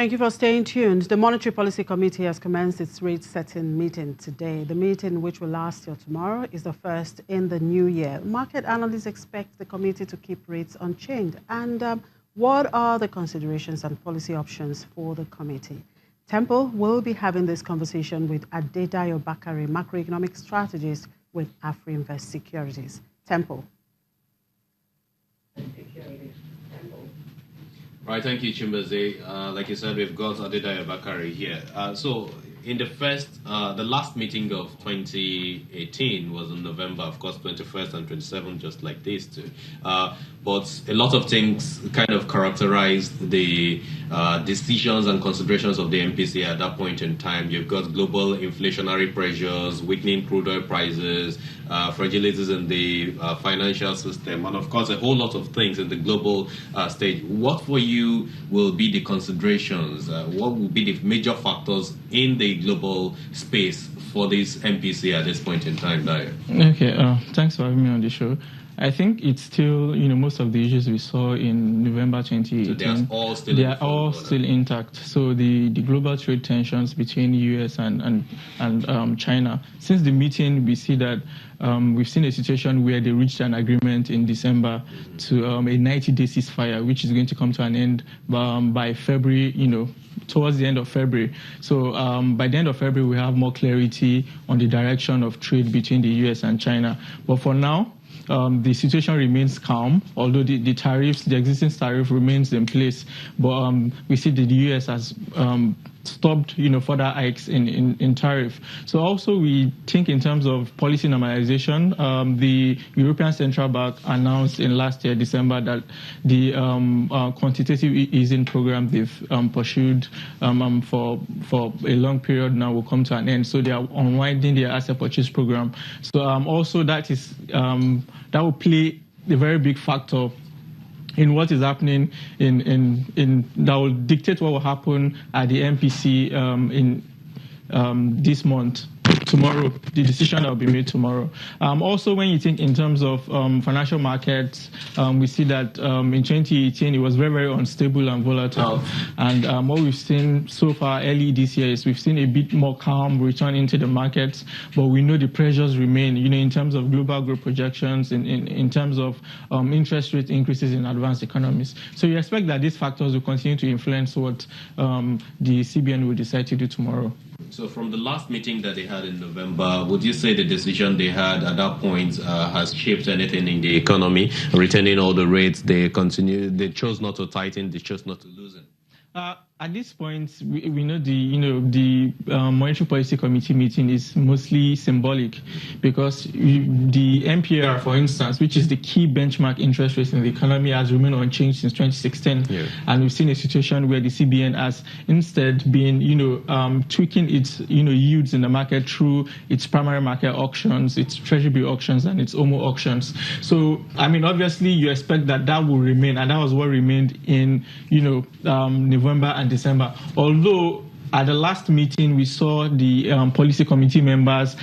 Thank you for staying tuned. The Monetary Policy Committee has commenced its rate-setting meeting today. The meeting, which will last till tomorrow, is the first in the new year. Market analysts expect the committee to keep rates unchanged. And what are the considerations and policy options for the committee? Temple will be having this conversation with Adedayo Bakare, Macroeconomic Strategist with Afrinvest Securities. Temple. Right, thank you, Chimbaze. Like you said, we've got Adedayo Bakare here. So in the last meeting of 2018 was in November, of course, 21st and 27th, just like these two. But a lot of things kind of characterized the decisions and considerations of the MPC at that point in time. You've got global inflationary pressures, weakening crude oil prices, fragilities in the financial system, and of course a whole lot of things in the global stage. What for you will be the considerations? What will be the major factors in the global space for this MPC at this point in time, Dayo? Okay, thanks for having me on the show. I think it's still, most of the issues we saw in November 2018, so they are all still intact. So the global trade tensions between the US and China. Since the meeting, we see that we've seen a situation where they reached an agreement in December to a 90-day ceasefire, which is going to come to an end by February, towards the end of February. So by the end of February, we have more clarity on the direction of trade between the US and China. But for now, the situation remains calm, although the existing tariff remains in place. But we see that the US has stopped, further hikes in tariff. So also we think in terms of policy normalization, the European Central Bank announced in last year, December, that the quantitative easing program they've pursued for a long period now will come to an end. So they are unwinding their asset purchase program. So also that will play a very big factor in what is happening that will dictate what will happen at the MPC in this month. Tomorrow, the decision that will be made tomorrow. Also, when you think in terms of financial markets, we see that in 2018 it was very, very unstable and volatile. And what we've seen so far early this year is we've seen a bit more calm return into the markets, but we know the pressures remain, in terms of global growth projections, in terms of interest rate increases in advanced economies. So you expect that these factors will continue to influence what the CBN will decide to do tomorrow. So from the last meeting that they had in November, would you say the decision they had at that point has shaped anything in the economy, retaining all the rates? They chose not to tighten, they chose not to loosen? At this point, we know the Monetary Policy Committee meeting is mostly symbolic, because the MPR, for instance, which is the key benchmark interest rate in the economy, has remained unchanged since 2016. Yeah. And we've seen a situation where the CBN has instead been, tweaking its, yields in the market through its primary market auctions, its treasury bill auctions, and its OMO auctions. So, obviously, you expect that will remain, and that was what remained in, November and December. Although at the last meeting, we saw the policy committee members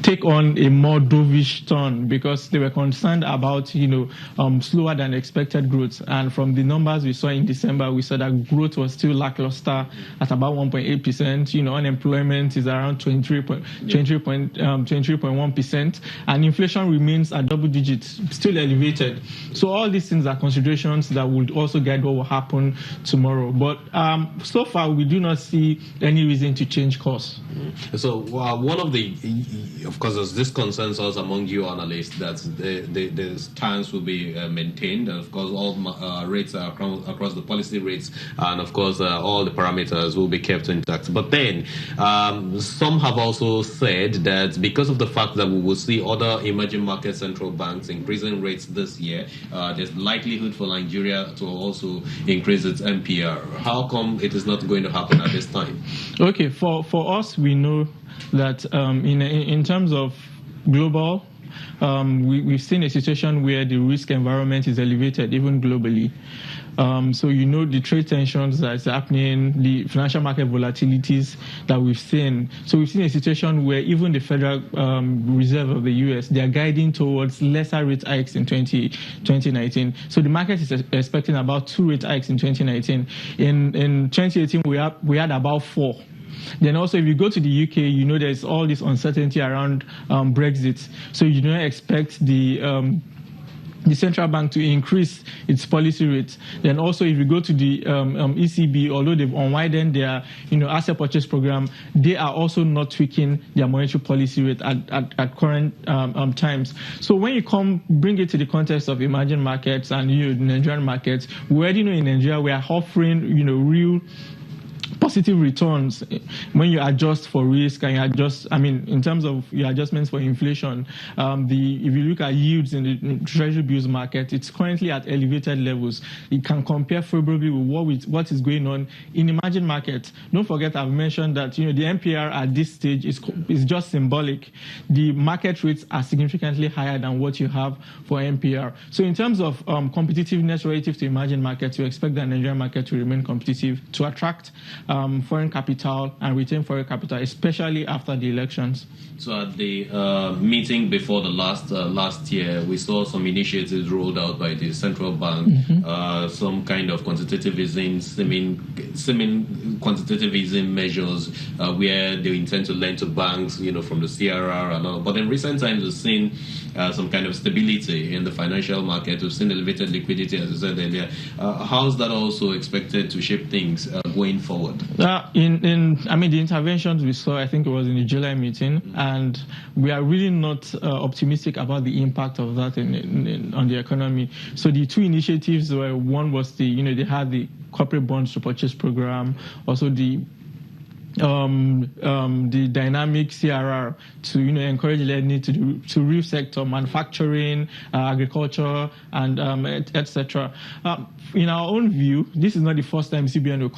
take on a more dovish tone, because they were concerned about, slower than expected growth. And from the numbers we saw in December, we saw that growth was still lackluster at about 1.8%. Unemployment is around 23.1%, and inflation remains at double digits, still elevated. So all these things are considerations that would also guide what will happen tomorrow. But so far, we do not see any reason to change course. So one of of course, there's this consensus among you analysts that the stance will be maintained, and of course all rates are across the policy rates, and of course all the parameters will be kept intact. But then some have also said that because of the fact that we will see other emerging market central banks increasing rates this year, there's likelihood for Nigeria to also increase its MPR. How come it is not going to happen at this time? Okay, for us, we know that in terms of global we've seen a situation where the risk environment is elevated, even globally. So the trade tensions that's happening, the financial market volatilities that we've seen. So we've seen a situation where even the Federal Reserve of the US, they are guiding towards lesser rate hikes in 2019. So the market is expecting about 2 rate hikes in 2019. In 2018, we had about 4. Then also, if you go to the UK, there's all this uncertainty around Brexit. So you don't expect the central bank to increase its policy rate. Then also, if you go to the ECB, although they've unwidened their asset purchase program, they are also not tweaking their monetary policy rate at current times. So when you bring it to the context of emerging markets and the Nigerian markets, we already know in Nigeria we are offering real positive returns when you adjust for risk and you adjust, in terms of your adjustments for inflation. If you look at yields in the treasury bills market, it's currently at elevated levels. It can compare favorably with what is going on in emerging markets. Don't forget, I've mentioned that the MPR at this stage is just symbolic. The market rates are significantly higher than what you have for MPR. So in terms of competitiveness relative to emerging markets, we expect the Nigerian market to remain competitive, to attract foreign capital and retain foreign capital, especially after the elections. So at the meeting before the last year, we saw some initiatives rolled out by the central bank, some kind of quantitativism, seeming quantitativism measures where they intend to lend to banks, from the CRR and all. But in recent times, we've seen some kind of stability in the financial market. We've seen elevated liquidity, as I said earlier. How's that also expected to shape things going forward? The interventions we saw, I think it was in the July meeting, and we are really not optimistic about the impact of that on the economy. So the two initiatives were, one was they had the corporate bonds to purchase program, also the dynamic CRR to encourage lending to real sector, manufacturing, agriculture, and etc. In our own view, this is not the first time CBN will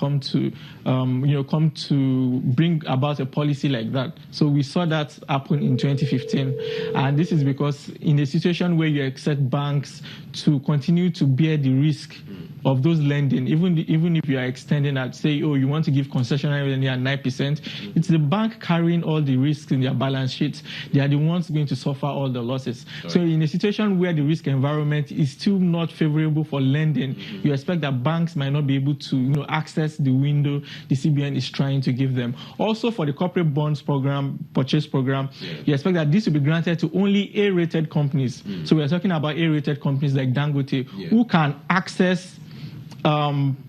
come to bring about a policy like that. So we saw that happen in 2015, and this is because in a situation where you expect banks to continue to bear the risk of those lending, even if you are extending that, say, you want to give concessionary lending at 9%, it's the bank carrying all the risks in their balance sheets. They are the ones going to suffer all the losses. Sorry. So in a situation where the risk environment is still not favorable for lending, you expect that banks might not be able to access the window the CBN is trying to give them. Also, for the corporate bonds program, purchase program, you expect that this will be granted to only A-rated companies. So we're talking about A-rated companies like Dangote, who can access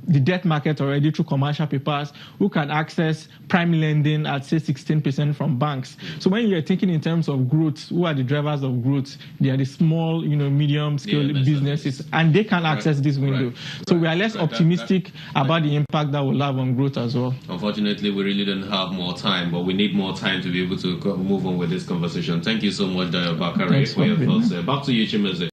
the debt market already through commercial papers, who can access prime lending at, say, 16% from banks. So when you're thinking in terms of growth, who are the drivers of growth? They are the small, medium-scale businesses, and they can access this window. So we are less optimistic about the impact that will have on growth as well. Unfortunately, we really don't have more time, but we need more time to be able to move on with this conversation. Thank you so much, Adedayo Bakare, for your thoughts. Back to you, Chimeze.